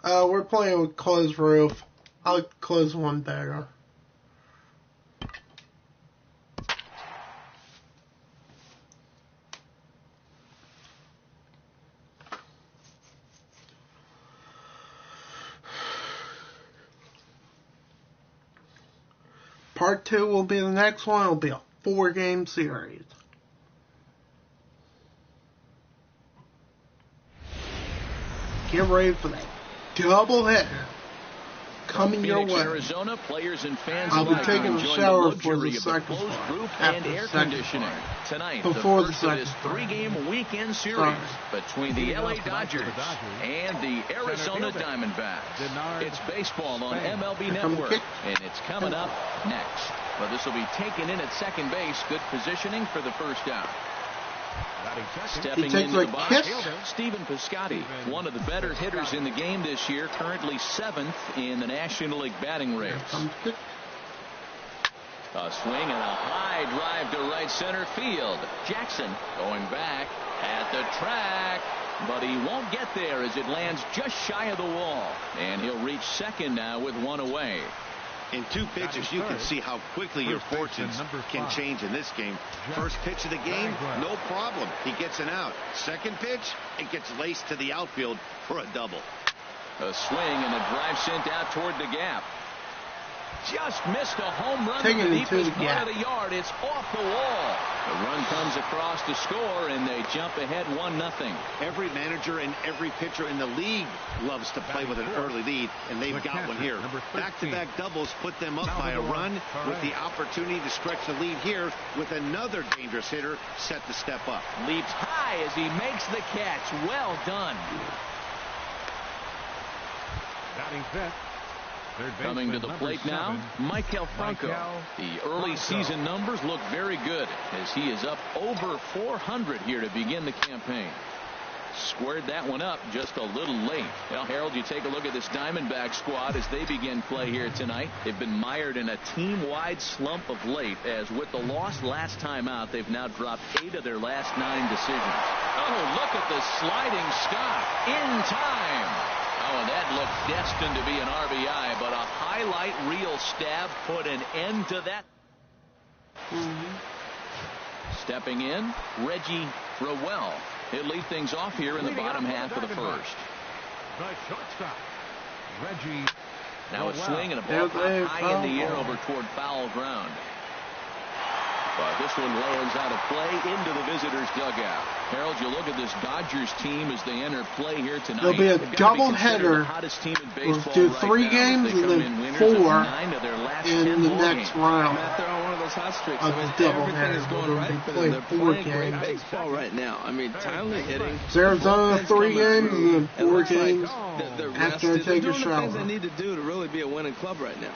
We're playing with closed roof. I like closed one better. Part 2 will be the next one. It'll be a 4-game series. Get ready for that doubleheader coming your way. Arizona players and fans I'll be taking a shower for the second part, after the second part, tonight, before the first second of this part. 3-game weekend series between the LA Dodgers and the Arizona Diamondbacks. It's baseball on MLB Network, and it's coming up next. But this will be taken in at second base. Good positioning for the first out. Stepping into the box, Stephen Piscotty, one of the better hitters in the game this year, currently 7th in the National League batting race. A swing and a high drive to right center field. Jackson going back at the track, but he won't get there as it lands just shy of the wall. And he'll reach second now with one away. In 2 pitches, you can see how quickly your fortunes can change in this game. First pitch of the game, no problem. He gets an out. Second pitch, it gets laced to the outfield for a double. A swing and a drive sent out toward the gap. Just missed a home run to the deepest part of the yard. It's off the wall. The run comes across to score, and they jump ahead 1-0. Every manager and every pitcher in the league loves to play with an early lead, and they've got one here. Back-to-back doubles put them up by a run with the opportunity to stretch the lead here with another dangerous hitter set to step up. Leaps high as he makes the catch. Well done. Batting fifth. Coming to the plate now, Michael Franco. The early season numbers look very good as he is up over 400 here to begin the campaign. Squared that one up just a little late. Well, Harold, you take a look at this Diamondback squad as they begin play here tonight. They've been mired in a team-wide slump of late, as with the loss last time out, they've now dropped 8 of their last 9 decisions. Oh, look at the sliding stop in time. Oh, and that looked destined to be an RBI, but a highlight reel stab put an end to that. Stepping in, Reggie Rowell. He'll lead things off here in the bottom half of the first. The shortstop, Reggie. Now a swing and a ball high in the air over toward foul ground. But this one lands out of play into the visitors' dugout. Harold, you look at this Dodgers team as they enter play here tonight. There'll be a doubleheader. We'll do 3 games and then 4 in the next round. They're on one of those hot streaks. A doubleheader. Is going right for them. They're playing great baseball right now. I mean, timely hitting. Arizona 3 games and then 4 games after I take a shower. Things they need to do to really be a winning club right now.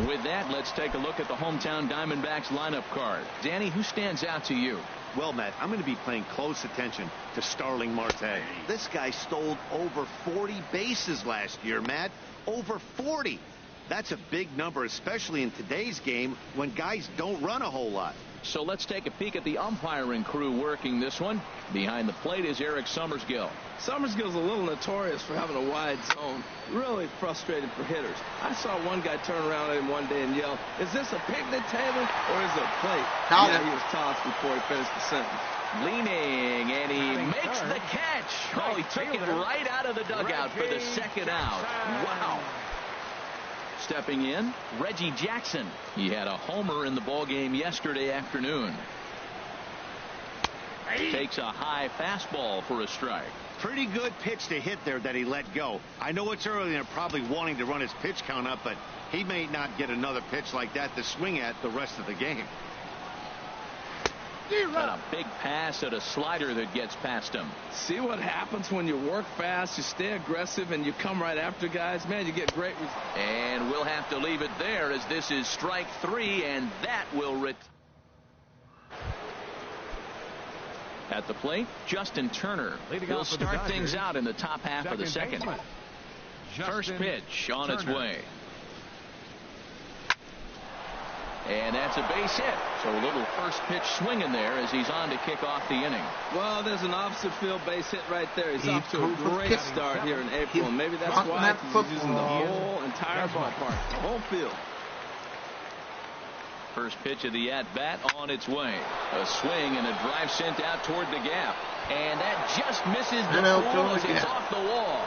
With that, let's take a look at the hometown Diamondbacks lineup card. Danny, who stands out to you? Well, Matt, I'm going to be paying close attention to Starling Marte. This guy stole over 40 bases last year, Matt. Over 40. That's a big number, especially in today's game when guys don't run a whole lot. So let's take a peek at the umpiring crew working this one. Behind the plate is Eric Summersgill. Summersgill's a little notorious for having a wide zone. Really frustrated for hitters. I saw one guy turn around at him one day and yell, "Is this a picnic table or is it a plate?" He was tossed before he finished the sentence. Leaning, and he makes the catch. Oh, he took it right out of the dugout for the second out. Wow. Stepping in, Reggie Jackson. He had a homer in the ballgame yesterday afternoon. Takes a high fastball for a strike. Pretty good pitch to hit there that he let go. I know it's early and they're probably wanting to run his pitch count up, but he may not get another pitch like that to swing at the rest of the game. And a big pass at a slider that gets past him. See what happens when you work fast, you stay aggressive, and you come right after guys? Man, you get great results. And we'll have to leave it there as this is strike 3, and that will at the plate, Justin Turner. He'll start things out in the top half of the second. First pitch on its way. And that's a base hit. So a little first pitch swing in there as he's on to kick off the inning. Well, there's an opposite field base hit right there. He's off to a great start here in April. And maybe that's why he's using the whole entire ballpark, the whole field. First pitch of the at-bat on its way. A swing and a drive sent out toward the gap. And that just misses the pool as it's off the wall.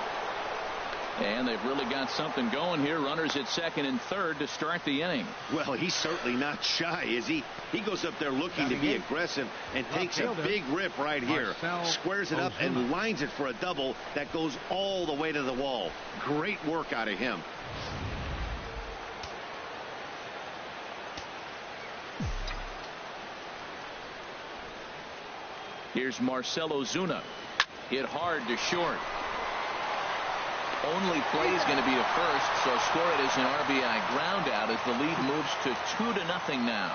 And they've really got something going here. Runners at second and third to start the inning. Well, he's certainly not shy, is he? He goes up there looking to be aggressive and takes a big rip right here. Squares it up and lines it for a double that goes all the way to the wall. Great work out of him. Here's Marcell Ozuna. Hit hard to short. Only play is going to be a first, so score it as an RBI ground out as the lead moves to 2-0 now.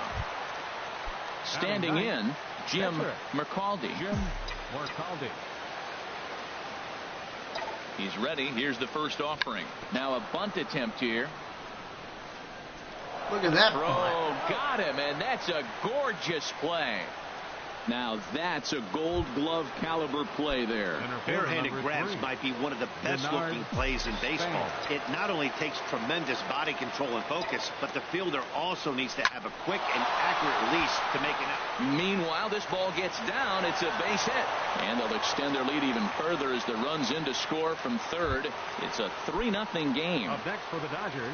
Standing in, Jim Mercaldi. He's ready. Here's the first offering. Now a bunt attempt here. Look at that. Throw, got him, and that's a gorgeous play. Now that's a Gold Glove caliber play there. Barehanded grabs might be one of the best looking plays in baseball. It not only takes tremendous body control and focus, but the fielder also needs to have a quick and accurate release to make it out. Meanwhile, this ball gets down. It's a base hit. And they'll extend their lead even further as the runs in to score from third. It's a 3-0 game. Up next for the Dodgers,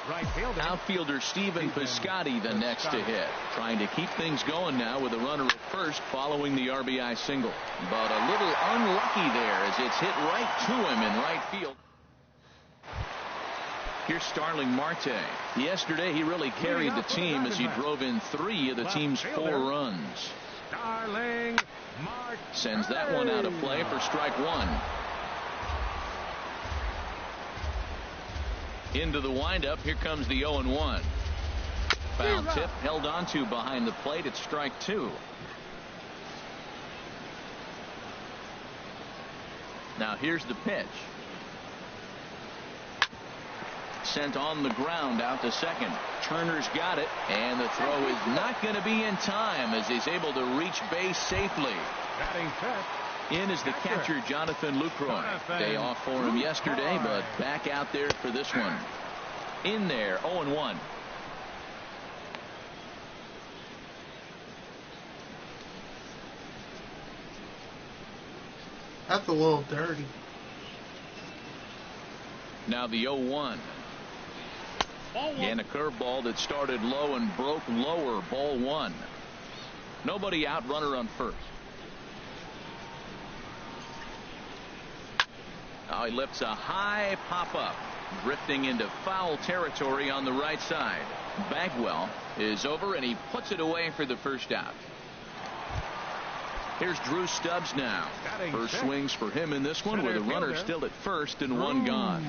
right fielder. Outfielder Stephen Piscotty the next to hit. Trying to keep things going now with a runner at first following the RBI single. But a little unlucky there as it's hit right to him in right field. Here's Starling Marte. Yesterday he really carried the team as he drove in 3 of the team's 4 runs. Starling Marte sends that one out of play for strike 1. Into the windup. Here comes the 0-1. Foul tip held onto behind the plate at strike 2. Now here's the pitch. Sent on the ground out to second. Turner's got it, and the throw is not going to be in time as he's able to reach base safely. In is the catcher, Jonathan Lucroy. Day off for him yesterday, but back out there for this one. In there, 0-1. That's a little dirty. Now the 0-1. And a curveball that started low and broke lower. Ball 1. Nobody out, runner on first. Now he lifts a high pop-up, drifting into foul territory on the right side. Bagwell is over, and he puts it away for the first out. Here's Drew Stubbs now. First swings for him in this one with a runner still at first and 1 gone.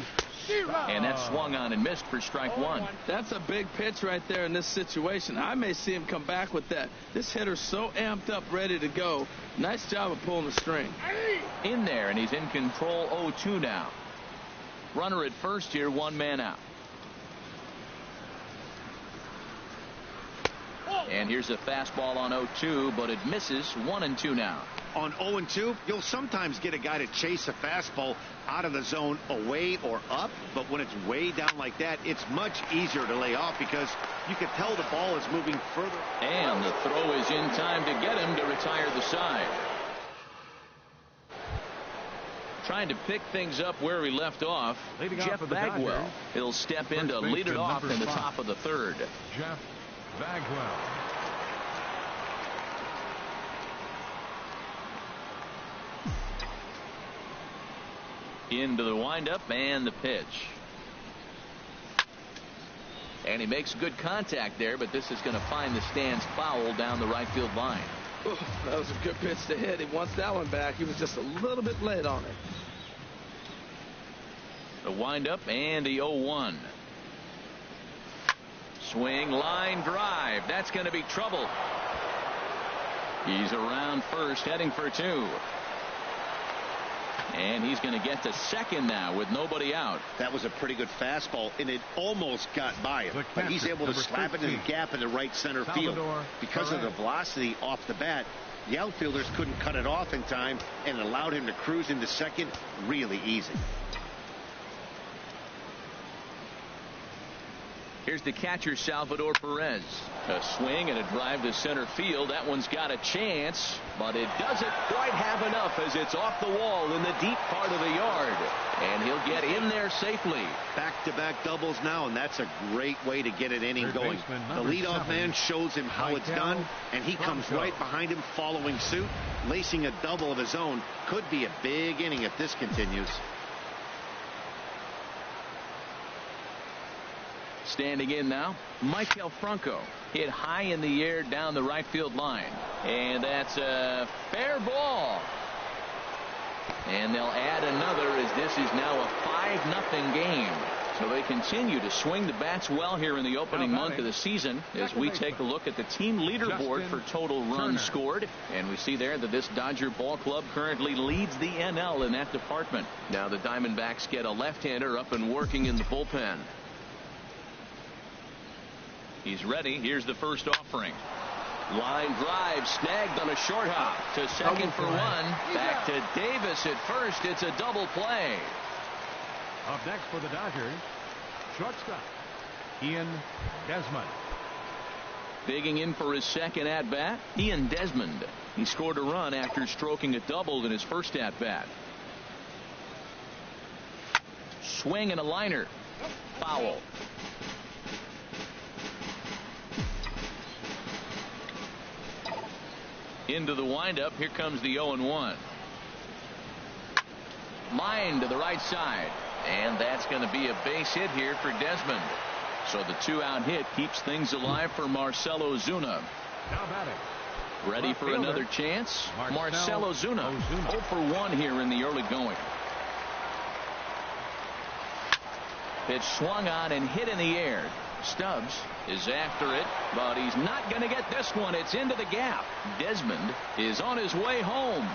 And that swung on and missed for strike 1. That's a big pitch right there in this situation. I may see him come back with that. This hitter's so amped up, ready to go. Nice job of pulling the string. In there, and he's in control. 0-2 now. Runner at first here, 1 man out. And here's a fastball on 0-2, but it misses. 1-2 now. On 0-2, you'll sometimes get a guy to chase a fastball out of the zone away or up, but when it's way down like that, it's much easier to lay off because you can tell the ball is moving further. And the throw is in time to get him to retire the side. Trying to pick things up where we left off, Jeff Bagwell. He'll step in to lead it off in the top of the third. Jeff Bagwell. Into the windup and the pitch. And he makes good contact there, but this is going to find the stands foul down the right field line. Ooh, that was a good pitch to hit. He wants that one back. He was just a little bit late on it. The windup and the 0-1. Swing, line drive. That's going to be trouble. He's around first, heading for 2. And he's going to get to second now with nobody out. That was a pretty good fastball, and it almost got by him. But he's able to slap it in the gap in the right center field. Because of the velocity off the bat, the outfielders couldn't cut it off in time, and it allowed him to cruise into second really easy. Here's the catcher, Salvador Perez. A swing and a drive to center field. That one's got a chance, but it doesn't quite have enough as it's off the wall in the deep part of the yard. And he'll get in there safely. Back-to-back doubles now, and that's a great way to get an inning going. The leadoff man shows him how it's done, and he comes right behind him following suit. Lacing a double of his own could be a big inning if this continues. Standing in now, Maikel Franco. Hit high in the air down the right field line. And that's a fair ball. And they'll add another as this is now a 5-0 game. So they continue to swing the bats well here in the opening month of the season as we take a look at the team leaderboard for total runs scored. And we see there that this Dodger ball club currently leads the NL in that department. Now the Diamondbacks get a left-hander up and working in the bullpen. He's ready. Here's the first offering. Line drive snagged on a short hop to second for one. Back to Davis at first. It's a double play. Up next for the Dodgers, shortstop Ian Desmond. Digging in for his second at bat, Ian Desmond. He scored a run after stroking a double in his first at bat. Swing and a liner. Foul. Into the windup. Here comes the 0-1. Line to the right side. And that's going to be a base hit here for Desmond. So the 2-out hit keeps things alive for Marcell Ozuna. Now batting. Ready for another chance? Marcell Ozuna. 0 for 1 here in the early going. Pitch swung on and hit in the air. Stubbs is after it, but he's not going to get this one. It's into the gap. Desmond is on his way home.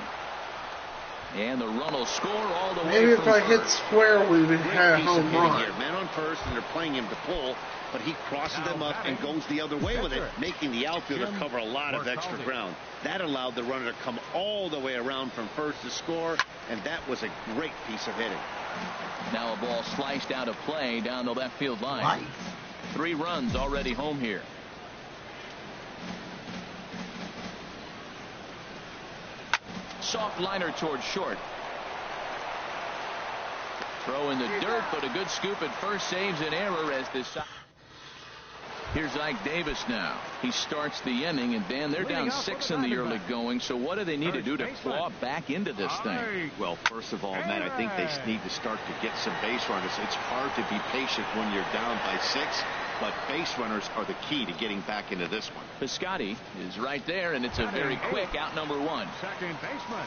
And the run will score all the way. Maybe if I hit square, we would have a home run. Man on first, and they're playing him to pull, but he crosses them up and goes the other way with it, making the outfielder cover a lot of extra ground. That allowed the runner to come all the way around from first to score, and that was a great piece of hitting. Now a ball sliced out of play down the left field line. 3 runs already home here. Soft liner towards short. Throw in the dirt, but a good scoop at first saves an error as this. Here's Ike Davis now. He starts the inning, and Dan, they're down 6 in the early going. So what do they need to do to claw back into this thing? Well, first of all, Matt, I think they need to start to get some base runners. It's hard to be patient when you're down by 6, but base runners are the key to getting back into this one. Piscotty is right there, and it's a very quick out number 1. Second baseman.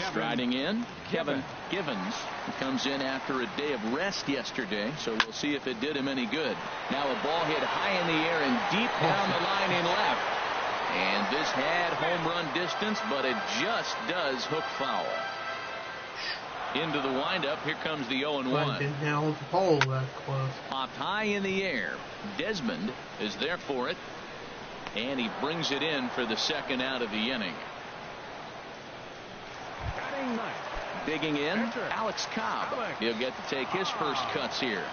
Striding in, Kevin Givens. He comes in after a day of rest yesterday, so we'll see if it did him any good. Now a ball hit high in the air and deep down the line in left. And this had home run distance, but it just does hook foul. Into the windup. Here comes the 0-1. Didn't nail the pole that close. Popped high in the air. Desmond is there for it, and he brings it in for the second out of the inning. Digging in, Alex Cobb. He'll get to take his first cuts here.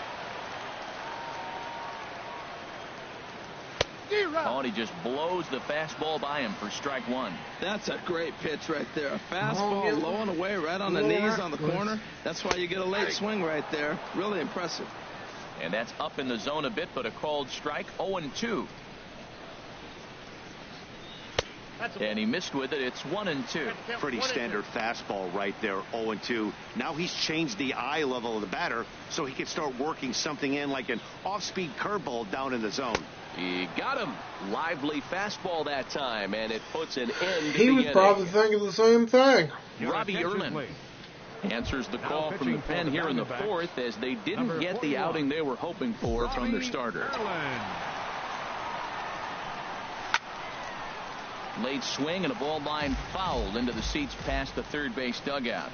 Oh, and he just blows the fastball by him for strike 1. That's a great pitch right there. A fastball low and away right on the knees on the corner. That's why you get a late swing right there. Really impressive. And that's up in the zone a bit, but a called strike. 0-2. And he missed with it. It's 1-2. Pretty standard fastball right there. 0-2. Now he's changed the eye level of the batter so he can start working something in like an off-speed curveball down in the zone. He got him. Lively fastball that time, and it puts an end to He the was inning. probably thinking the same thing. Robbie Erlin answers the call from the pen here in the 4th as they didn't get the outing they were hoping for from their starter. Late swing and a ball line fouled into the seats past the third base dugout.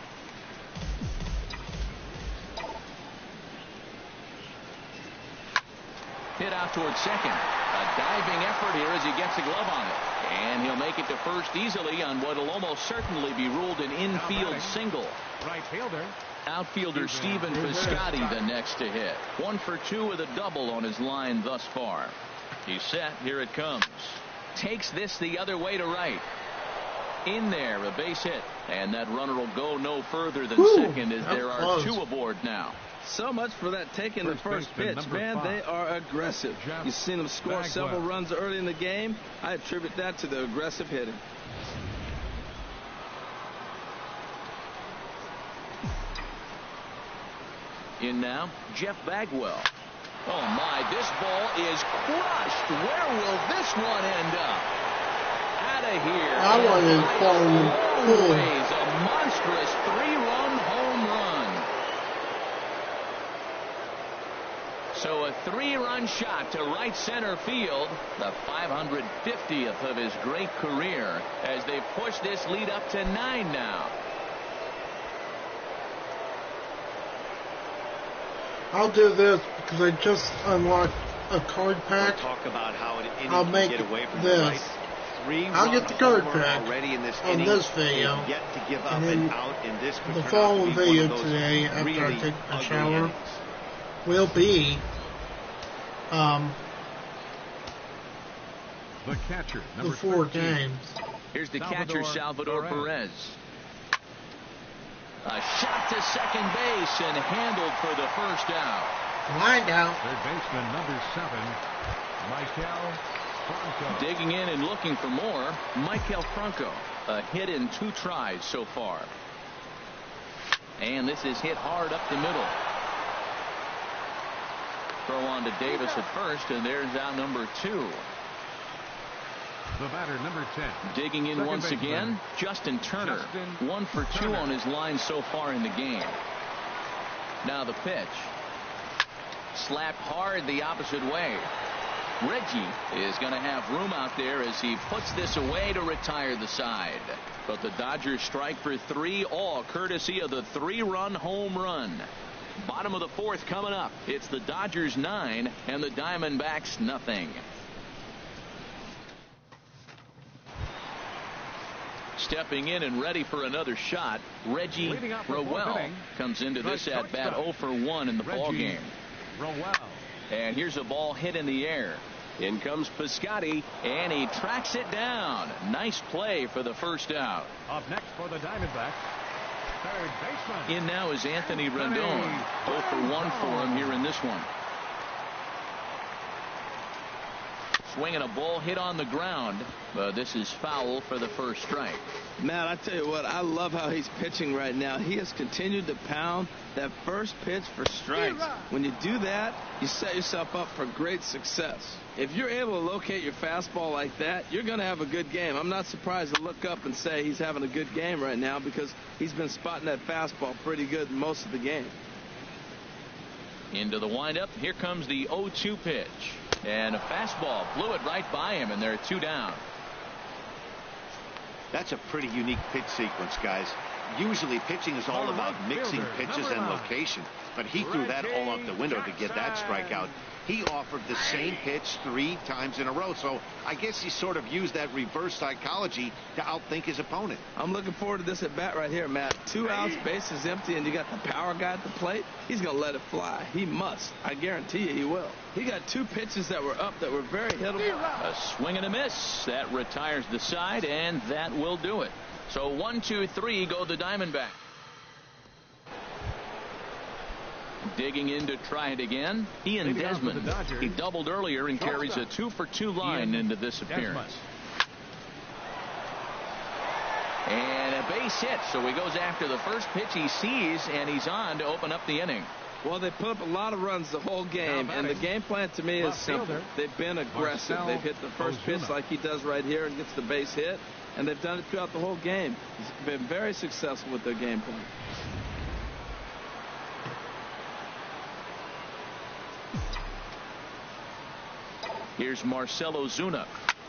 Hit out towards second. A diving effort here as he gets a glove on it. And he'll make it to first easily on what will almost certainly be ruled an infield single. Right fielder. Outfielder Stephen Piscotty the next to hit. 1 for 2 with a double on his line thus far. He's set. Here it comes. Takes this the other way to right. In there, a base hit. And that runner will go no further than second as there are 2 aboard now. So much for that taking the first pitch, man. They are aggressive. You've seen them score several runs early in the game. I attribute that to the aggressive hitting. In now, Jeff Bagwell. Oh my, this ball is crushed. Where will this one end up? Out of here. I wasn't falling. Always a monstrous 3-run home run. So a 3-run shot to right center field, the 550th of his great career, as they push this lead up to 9 now. I'll do this because I just unlocked a card pack. Talk about how an inning I'll make can get away from this. I'll get the card pack already in this on this video, yet to give up and then out in this the following video today, after I take a shower, will be The catcher, the number 4 13. games. Here's the catcher, Salvador Perez. A shot to second base and handled for the first out. Lined out. Third baseman, number 7, Michael Franco. Digging in and looking for more, Michael Franco. A hit in 2 tries so far. And this is hit hard up the middle. Throw on to Davis at first, and there's out number 2. The batter, number 10. Digging in once again, Justin Turner. 1 for 2 on his line so far in the game. Now the pitch. Slapped hard the opposite way. Reggie is going to have room out there as he puts this away to retire the side. But the Dodgers strike for 3, all courtesy of the 3-run home run. Bottom of the 4th coming up. It's the Dodgers 9 and the Diamondbacks nothing. Stepping in and ready for another shot, Reggie Rowell comes into this at bat 0 for 1 in the ball game. And here's a ball hit in the air. In comes Piscotty, and he tracks it down. Nice play for the first out. Up next for the Diamondbacks, third baseman. In now is Anthony Rendon. 0 for 1 for him here in this one. Swinging a ball hit on the ground. This is foul for the first strike. Matt, I tell you what, I love how he's pitching right now. He has continued to pound that first pitch for strikes. When you do that, you set yourself up for great success. If you're able to locate your fastball like that, you're going to have a good game. I'm not surprised to look up and say he's having a good game right now because he's been spotting that fastball pretty good most of the game. Into the windup. Here comes the 0-2 pitch. And a fastball blew it right by him, and they're 2 down. That's a pretty unique pitch sequence, guys. Usually pitching is all about mixing pitches and location, but he threw that all out the window to get that strikeout. He offered the same pitch 3 times in a row, so I guess he sort of used that reverse psychology to outthink his opponent. I'm looking forward to this at bat right here, Matt. 2 outs, bases empty, and you got the power guy at the plate. He's going to let it fly. He must. I guarantee you he will. He got 2 pitches that were up that were very hittable. A swing and a miss. That retires the side, and that will do it. So 1, 2, 3 go the Diamondbacks. Digging in to try it again, Ian Desmond. He doubled earlier and carries a 2 for 2 line into this appearance. And a base hit, so he goes after the first pitch he sees, and he's on to open up the inning. Well, they put up a lot of runs the whole game, and the game plan to me is simple. They've been aggressive. They've hit the first pitch like he does right here and gets the base hit, and they've done it throughout the whole game. He's been very successful with their game plan. Here's Marcell Ozuna,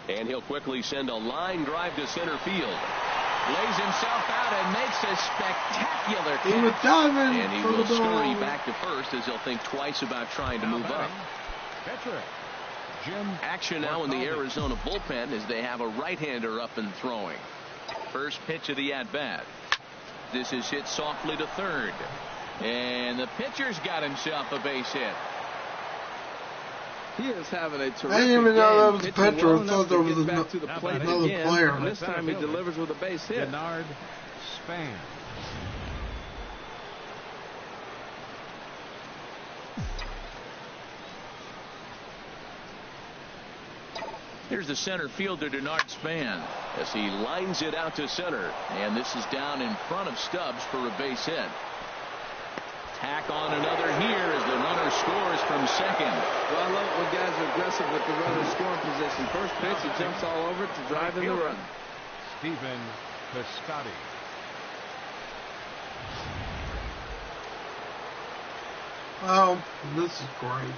and he'll quickly send a line drive to center field. Lays himself out and makes a spectacular catch. He was diving and he for will the ball. scurry back to first as he'll think twice about trying to move up. Catcher, Jim. Action now in the Arizona bullpen as they have a right-hander up and throwing. First pitch of the at-bat. This is hit softly to third. And the pitcher's got himself a base hit. He is having a terrific I didn't even know that was a pitching pitcher. well I thought there was back to the plate another again, player. And this time he delivers with a base hit. Bernard Span. Here's the center fielder, Bernard Span, as he lines it out to center. And this is down in front of Stubbs for a base hit. Tack on another here as the runner scores from second. Well, I love it when guys are aggressive with the runner scoring position. First pitch, he jumps all over it to drive in the run. Stephen Piscotty. Well, this is great.